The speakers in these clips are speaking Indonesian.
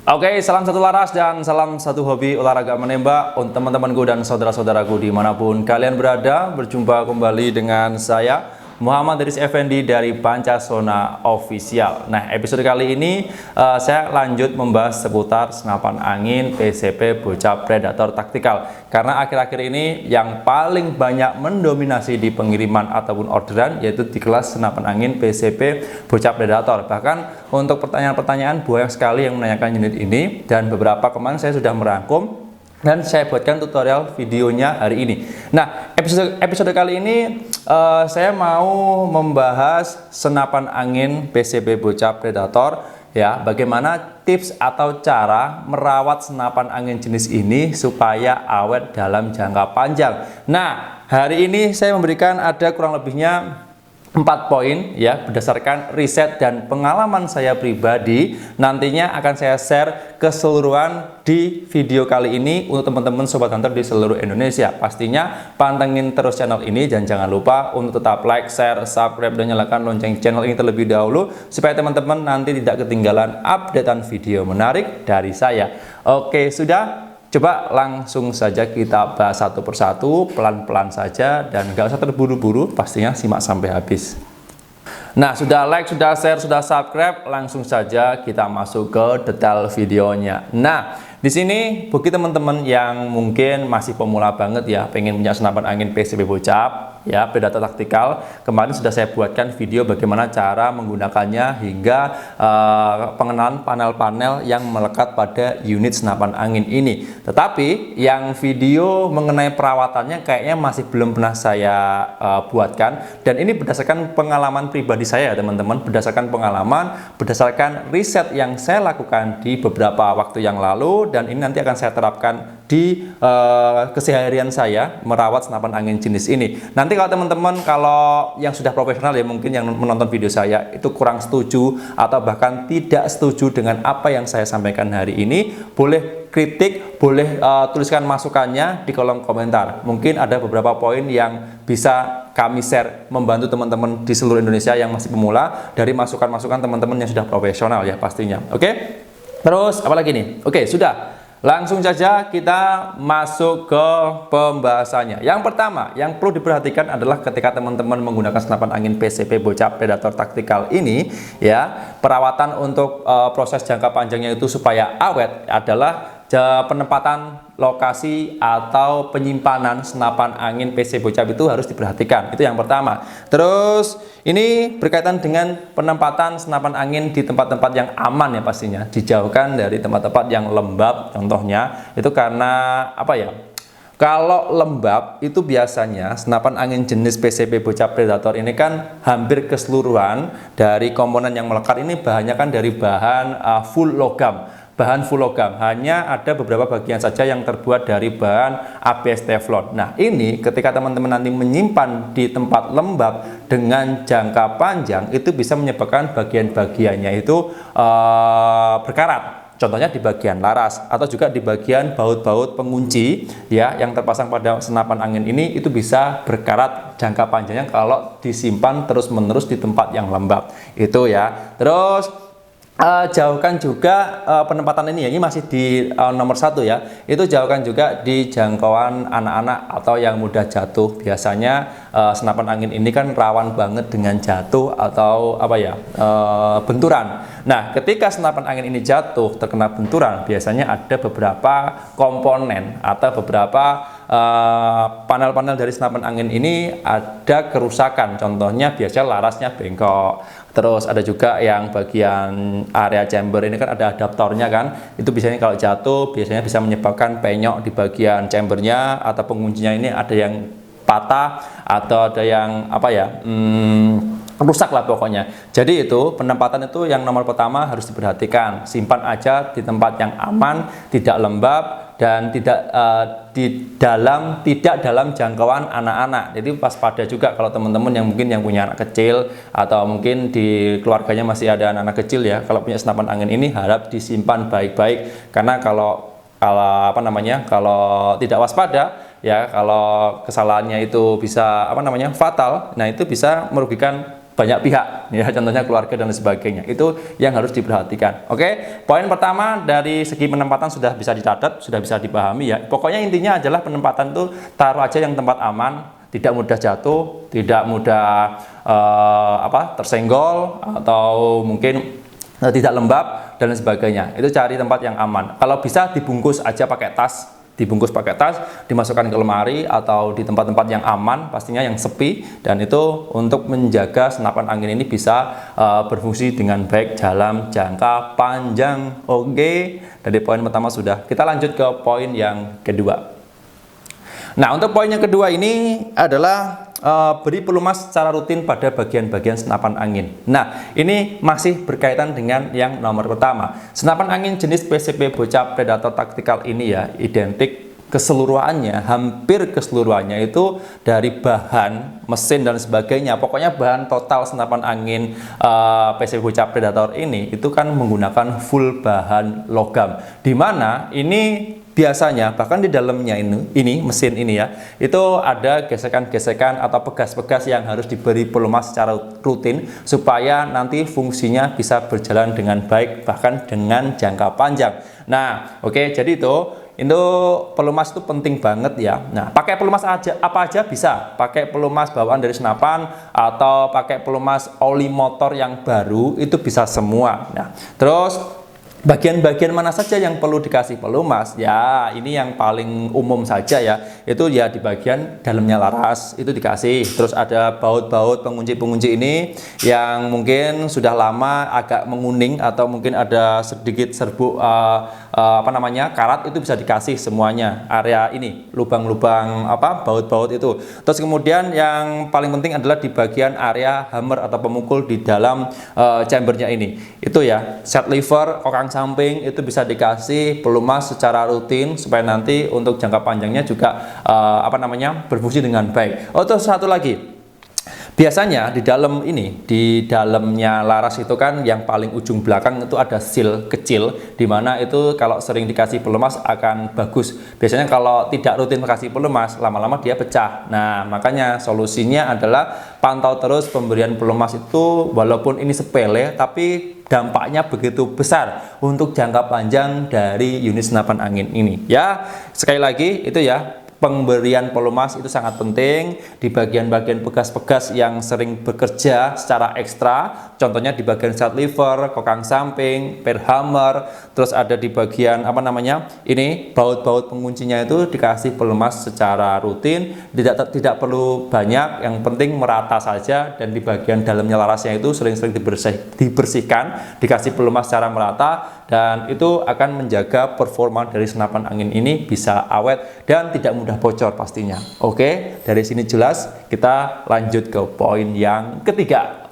Oke, salam satu laras dan salam satu hobi olahraga menembak untuk teman-temanku dan saudara-saudaraku dimanapun kalian berada. Berjumpa kembali dengan saya Muhammad Riz Effendi dari Pancasona Official. Nah, episode kali ini saya lanjut membahas seputar senapan angin PCP Bocah Predator Taktikal. Karena akhir-akhir ini yang paling banyak mendominasi di pengiriman ataupun orderan yaitu di kelas senapan angin PCP Bocah Predator. Bahkan untuk pertanyaan-pertanyaan banyak sekali yang menanyakan unit ini, dan beberapa kemarin saya sudah merangkum dan saya buatkan tutorial videonya hari ini. Nah, episode kali ini saya mau membahas senapan angin PCP Bocah Predator, ya, bagaimana tips atau cara merawat senapan angin jenis ini supaya awet dalam jangka panjang. Nah, hari ini saya memberikan ada kurang lebihnya 4 poin, ya, berdasarkan riset dan pengalaman saya pribadi. Nantinya akan saya share keseluruhan di video kali ini untuk teman-teman sobat hunter di seluruh Indonesia. Pastinya pantengin terus channel ini dan jangan lupa untuk tetap like, share, subscribe dan nyalakan lonceng channel ini terlebih dahulu supaya teman-teman nanti tidak ketinggalan updatean video menarik dari saya. Oke, sudah. Coba langsung saja kita bahas satu persatu, pelan-pelan saja dan gak usah terburu-buru, pastinya simak sampai habis. Nah, sudah like, sudah share, sudah subscribe, langsung saja kita masuk ke detail videonya. Nah, di sini bagi teman-teman yang mungkin masih pemula banget ya, pengen punya senapan angin PCP Bocah ya, Predator Taktikal. Kemarin sudah saya buatkan video bagaimana cara menggunakannya hingga pengenalan panel-panel yang melekat pada unit senapan angin ini. Tetapi yang video mengenai perawatannya kayaknya masih belum pernah saya buatkan, dan ini berdasarkan pengalaman pribadi saya teman-teman, berdasarkan pengalaman, berdasarkan riset yang saya lakukan di beberapa waktu yang lalu, dan ini nanti akan saya terapkan di keseharian saya merawat senapan angin jenis ini. Nanti kalau teman-teman, kalau yang sudah profesional ya, mungkin yang menonton video saya itu kurang setuju atau bahkan tidak setuju dengan apa yang saya sampaikan hari ini, boleh kritik, boleh tuliskan masukannya di kolom komentar. Mungkin ada beberapa poin yang bisa kami share membantu teman-teman di seluruh Indonesia yang masih pemula dari masukan-masukan teman-teman yang sudah profesional ya pastinya. Oke? Terus apalagi nih? Oke, sudah. Langsung saja kita masuk ke pembahasannya. Yang pertama, yang perlu diperhatikan adalah ketika teman-teman menggunakan senapan angin PCP Bocah Predator Taktikal ini, ya, perawatan untuk proses jangka panjangnya itu supaya awet adalah penempatan lokasi atau penyimpanan senapan angin PC Bocah itu harus diperhatikan. Itu yang pertama. Terus ini berkaitan dengan penempatan senapan angin di tempat-tempat yang aman ya pastinya. Dijauhkan dari tempat-tempat yang lembab contohnya. Itu karena apa ya? Kalau lembab itu biasanya senapan angin jenis PCP Bocah Predator ini kan hampir keseluruhan dari komponen yang melekat ini bahannya kan dari bahan full logam. Bahan full logam, hanya ada beberapa bagian saja yang terbuat dari bahan ABS Teflon. Nah, ini ketika teman-teman nanti menyimpan di tempat lembab dengan jangka panjang, itu bisa menyebabkan bagian-bagiannya itu berkarat. Contohnya di bagian laras atau juga di bagian baut-baut pengunci ya yang terpasang pada senapan angin ini, itu bisa berkarat jangka panjangnya kalau disimpan terus-menerus di tempat yang lembab. Itu ya. Terus jauhkan juga penempatan ini ya, ini masih di nomor 1 ya, itu jauhkan juga di jangkauan anak-anak atau yang mudah jatuh. Biasanya senapan angin ini kan rawan banget dengan jatuh atau apa ya, benturan. Nah, ketika senapan angin ini jatuh terkena benturan, biasanya ada beberapa komponen atau beberapa panel-panel dari senapan angin ini ada kerusakan. Contohnya biasanya larasnya bengkok. Terus ada juga yang bagian area chamber ini kan ada adaptornya kan. Itu biasanya kalau jatuh biasanya bisa menyebabkan penyok di bagian chambernya atau penguncinya ini ada yang patah atau ada yang apa ya, rusak lah pokoknya. Jadi itu penempatan itu yang nomor pertama harus diperhatikan. Simpan aja di tempat yang aman, tidak lembab dan tidak dalam jangkauan anak-anak. Jadi waspada juga kalau teman-teman yang mungkin yang punya anak kecil atau mungkin di keluarganya masih ada anak-anak kecil ya, kalau punya senapan angin ini harap disimpan baik-baik, karena kalau apa namanya, kalau tidak waspada ya, kalau kesalahannya itu bisa apa namanya fatal, nah itu bisa merugikan banyak pihak ya, contohnya keluarga dan sebagainya. Itu yang harus diperhatikan. Oke, poin pertama dari segi penempatan sudah bisa dicatat, sudah bisa dipahami ya. Pokoknya intinya adalah penempatan itu taruh aja yang tempat aman, tidak mudah jatuh, tidak mudah tersenggol, atau mungkin tidak lembab dan sebagainya. Itu cari tempat yang aman. Kalau bisa dibungkus aja pakai tas, dimasukkan ke lemari atau di tempat-tempat yang aman, pastinya yang sepi, dan itu untuk menjaga senapan angin ini bisa berfungsi dengan baik dalam jangka panjang. Oke, dari poin pertama sudah. Kita lanjut ke poin yang kedua. Nah, untuk poin yang kedua ini adalah beri pelumas secara rutin pada bagian-bagian senapan angin. Nah, ini masih berkaitan dengan yang nomor pertama. Senapan angin jenis PCP Bocah Predator Tactical ini ya, identik keseluruhannya, hampir keseluruhannya itu dari bahan, mesin dan sebagainya. Pokoknya bahan total senapan angin PCP Bocah Predator ini itu kan menggunakan full bahan logam. Dimana ini biasanya bahkan di dalamnya ini mesin ini ya, itu ada gesekan-gesekan atau pegas-pegas yang harus diberi pelumas secara rutin supaya nanti fungsinya bisa berjalan dengan baik bahkan dengan jangka panjang. Nah, oke, jadi itu pelumas itu penting banget ya. Nah, pakai pelumas apa aja bisa. Pakai pelumas bawaan dari senapan atau pakai pelumas oli motor yang baru, itu bisa semua. Nah, terus bagian-bagian mana saja yang perlu dikasih pelumas? Ya, ini yang paling umum saja ya. Itu ya di bagian dalamnya laras itu dikasih. Terus ada baut-baut pengunci-pengunci ini yang mungkin sudah lama agak menguning atau mungkin ada sedikit serbuk karat, itu bisa dikasih semuanya. Area ini, lubang-lubang baut-baut itu. Terus kemudian yang paling penting adalah di bagian area hammer atau pemukul di dalam chambernya ini. Itu ya, set lever, kokang samping itu bisa dikasih pelumas secara rutin supaya nanti untuk jangka panjangnya juga berfungsi dengan baik. Oh, terus satu lagi. Biasanya di dalamnya laras itu kan yang paling ujung belakang itu ada seal kecil, dimana itu kalau sering dikasih pelumas akan bagus. Biasanya kalau tidak rutin kasih pelumas, lama-lama dia pecah. Nah, makanya solusinya adalah pantau terus pemberian pelumas itu, walaupun ini sepele tapi dampaknya begitu besar untuk jangka panjang dari unit senapan angin ini. Ya, sekali lagi itu ya, pemberian pelumas itu sangat penting di bagian-bagian pegas-pegas yang sering bekerja secara ekstra, contohnya di bagian set lever, kokang samping, per hammer, terus ada di bagian ini baut-baut penguncinya itu dikasih pelumas secara rutin, tidak perlu banyak, yang penting merata saja, dan di bagian dalamnya larasnya itu sering-sering dibersihkan, dikasih pelumas secara merata, dan itu akan menjaga performa dari senapan angin ini bisa awet dan tidak mudah bocor pastinya. Oke, dari sini jelas. Kita lanjut ke poin yang ketiga.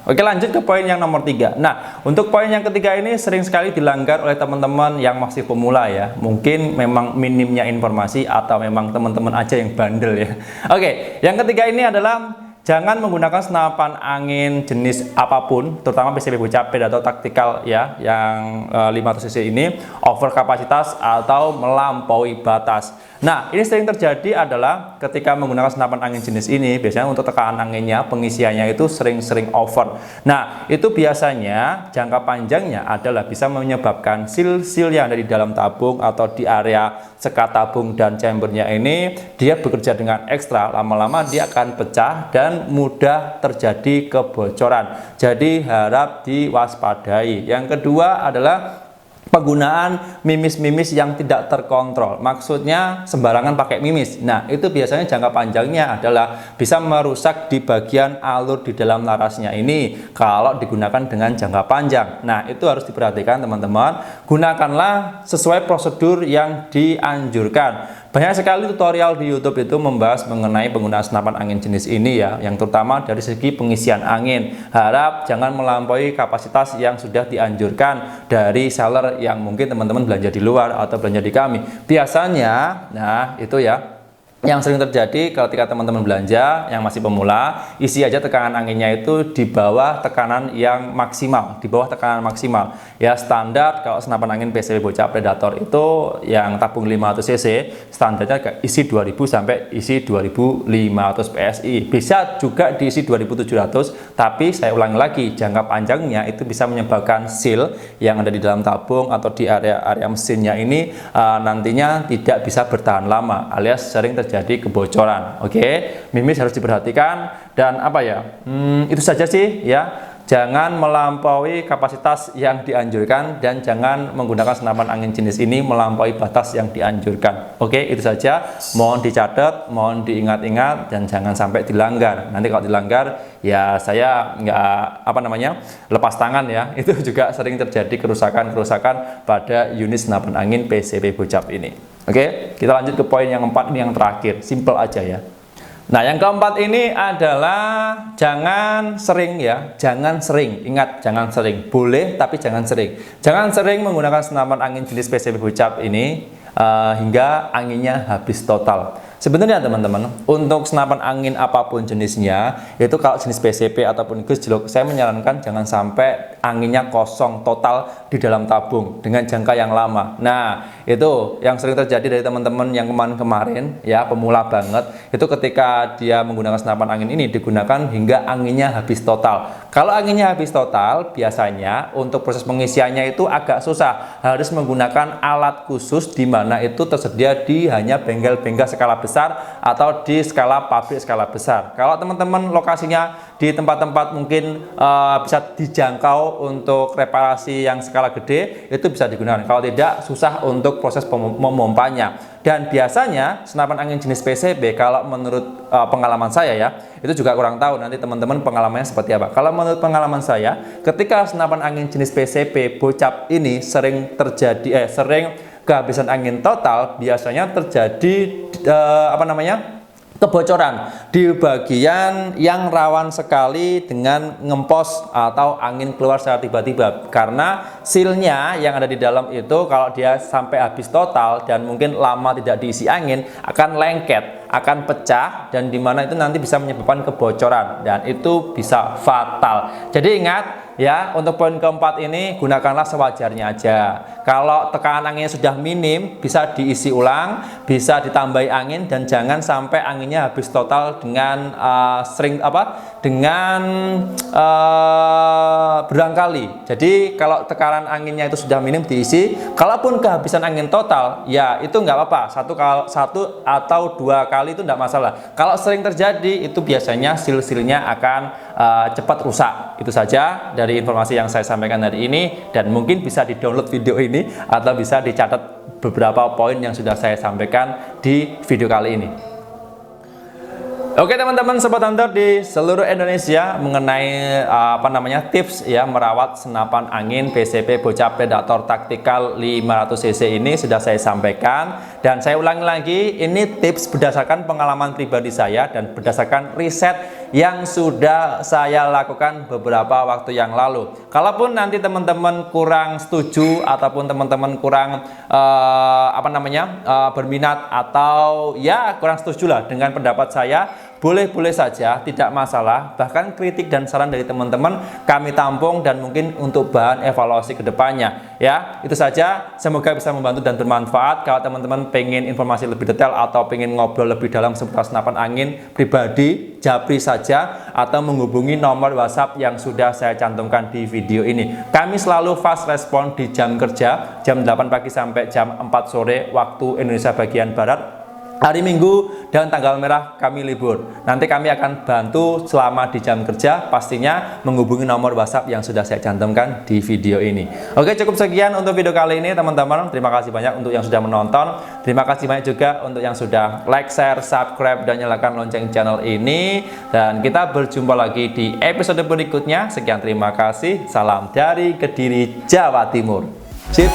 Oke, lanjut ke poin yang nomor 3. Nah, untuk poin yang ketiga ini sering sekali dilanggar oleh teman-teman yang masih pemula ya. Mungkin memang minimnya informasi atau memang teman-teman aja yang bandel ya. Oke, yang ketiga ini adalah jangan menggunakan senapan angin jenis apapun, terutama PCP Bocah Predator Tactical ya, yang 500 cc ini over kapasitas atau melampaui batas. Nah, ini sering terjadi adalah ketika menggunakan senapan angin jenis ini, biasanya untuk tekanan anginnya, pengisiannya itu sering-sering over. Nah, itu biasanya jangka panjangnya adalah bisa menyebabkan seal-seal yang ada di dalam tabung atau di area sekat tabung dan chambernya ini, dia bekerja dengan ekstra, lama-lama dia akan pecah dan mudah terjadi kebocoran. Jadi harap diwaspadai. Yang kedua adalah penggunaan mimis-mimis yang tidak terkontrol. Maksudnya sembarangan pakai mimis. Nah, itu biasanya jangka panjangnya adalah bisa merusak di bagian alur di dalam larasnya ini kalau digunakan dengan jangka panjang. Nah, itu harus diperhatikan teman-teman. Gunakanlah sesuai prosedur yang dianjurkan. Banyak sekali tutorial di YouTube itu membahas mengenai penggunaan senapan angin jenis ini ya, yang terutama dari segi pengisian angin. Harap jangan melampaui kapasitas yang sudah dianjurkan dari seller yang mungkin teman-teman belanja di luar atau belanja di kami. Biasanya, nah itu ya, yang sering terjadi ketika teman-teman belanja yang masih pemula, isi aja tekanan anginnya itu di bawah tekanan yang maksimal, di bawah tekanan maksimal. Ya standar kalau senapan angin PCB Bocap Predator itu yang tabung 500 cc, standarnya isi 2000 sampai isi 2500 PSI. Bisa juga diisi 2700, tapi saya ulangi lagi, jangka panjangnya itu bisa menyebabkan seal yang ada di dalam tabung atau di area mesinnya ini nantinya tidak bisa bertahan lama, alias sering terjadi kebocoran. Oke, mimis harus diperhatikan. Dan apa ya, itu saja sih ya. Jangan melampaui kapasitas yang dianjurkan dan jangan menggunakan senapan angin jenis ini melampaui batas yang dianjurkan. Oke, itu saja. Mohon dicatat, mohon diingat-ingat, dan jangan sampai dilanggar. Nanti kalau dilanggar ya saya nggak lepas tangan ya. Itu juga sering terjadi kerusakan pada unit senapan angin PCB Bocap ini. Oke, kita lanjut ke poin yang keempat, ini yang terakhir, simple aja ya. Nah, yang keempat ini adalah jangan sering ya, jangan sering, ingat jangan sering, boleh tapi jangan sering. Jangan sering menggunakan senapan angin jenis PCB Bocap ini hingga anginnya habis total. Sebenarnya teman-teman, untuk senapan angin apapun jenisnya, itu kalau jenis PCP ataupun gejlok, saya menyarankan jangan sampai anginnya kosong total di dalam tabung dengan jangka yang lama. Nah, itu yang sering terjadi dari teman-teman yang kemarin ya, pemula banget, itu ketika dia menggunakan senapan angin ini digunakan hingga anginnya habis total. Kalau anginnya habis total, biasanya untuk proses pengisiannya itu agak susah, harus menggunakan alat khusus di mana itu tersedia di hanya bengkel-bengkel skala besar atau di skala pabrik skala besar. Kalau teman-teman lokasinya di tempat-tempat mungkin bisa dijangkau untuk reparasi yang skala gede, itu bisa digunakan. Kalau tidak, susah untuk proses memompanya. Dan biasanya senapan angin jenis PCB, kalau menurut pengalaman saya ya, itu juga kurang tahu nanti teman-teman pengalamannya seperti apa. Kalau menurut pengalaman saya, ketika senapan angin jenis PCB Bocap ini sering terjadi kehabisan angin total, biasanya terjadi kebocoran di bagian yang rawan sekali dengan ngempos atau angin keluar secara tiba-tiba, karena sealnya yang ada di dalam itu kalau dia sampai habis total dan mungkin lama tidak diisi angin akan lengket, akan pecah, dan dimana itu nanti bisa menyebabkan kebocoran dan itu bisa fatal. Jadi ingat ya, untuk poin keempat ini gunakanlah sewajarnya aja. Kalau tekanan anginnya sudah minim, bisa diisi ulang, bisa ditambahi angin, dan jangan sampai anginnya habis total dengan berulang kali. Jadi kalau tekanan anginnya itu sudah minim diisi, kalaupun kehabisan angin total, ya itu nggak apa-apa, satu atau dua kali itu nggak masalah. Kalau sering terjadi, itu biasanya seal-sealnya akan cepat rusak. Itu saja dari informasi yang saya sampaikan hari ini, dan mungkin bisa di-download video ini atau bisa dicatat beberapa poin yang sudah saya sampaikan di video kali ini. Oke teman-teman sobat hunter di seluruh Indonesia, mengenai tips ya merawat senapan angin PCB Bocap Predator Tactical 500 cc ini sudah saya sampaikan, dan saya ulangi lagi, ini tips berdasarkan pengalaman pribadi saya dan berdasarkan riset yang sudah saya lakukan beberapa waktu yang lalu. Kalaupun nanti teman-teman kurang setuju ataupun teman-teman kurang berminat atau ya kurang setuju lah dengan pendapat saya, boleh-boleh saja, tidak masalah. Bahkan kritik dan saran dari teman-teman kami tampung dan mungkin untuk bahan evaluasi kedepannya. Ya, itu saja. Semoga bisa membantu dan bermanfaat. Kalau teman-teman pengen informasi lebih detail atau pengen ngobrol lebih dalam seputar senapan angin pribadi, japri saja atau menghubungi nomor WhatsApp yang sudah saya cantumkan di video ini. Kami selalu fast respon di jam kerja, jam 8 pagi sampai jam 4 sore waktu Indonesia bagian Barat. Hari Minggu dan tanggal merah kami libur. Nanti kami akan bantu selama di jam kerja, pastinya menghubungi nomor WhatsApp yang sudah saya cantumkan di video ini. Oke, cukup sekian untuk video kali ini teman-teman. Terima kasih banyak untuk yang sudah menonton. Terima kasih banyak juga untuk yang sudah like, share, subscribe, dan nyalakan lonceng channel ini. Dan kita berjumpa lagi di episode berikutnya. Sekian, terima kasih. Salam dari Kediri, Jawa Timur. Sip.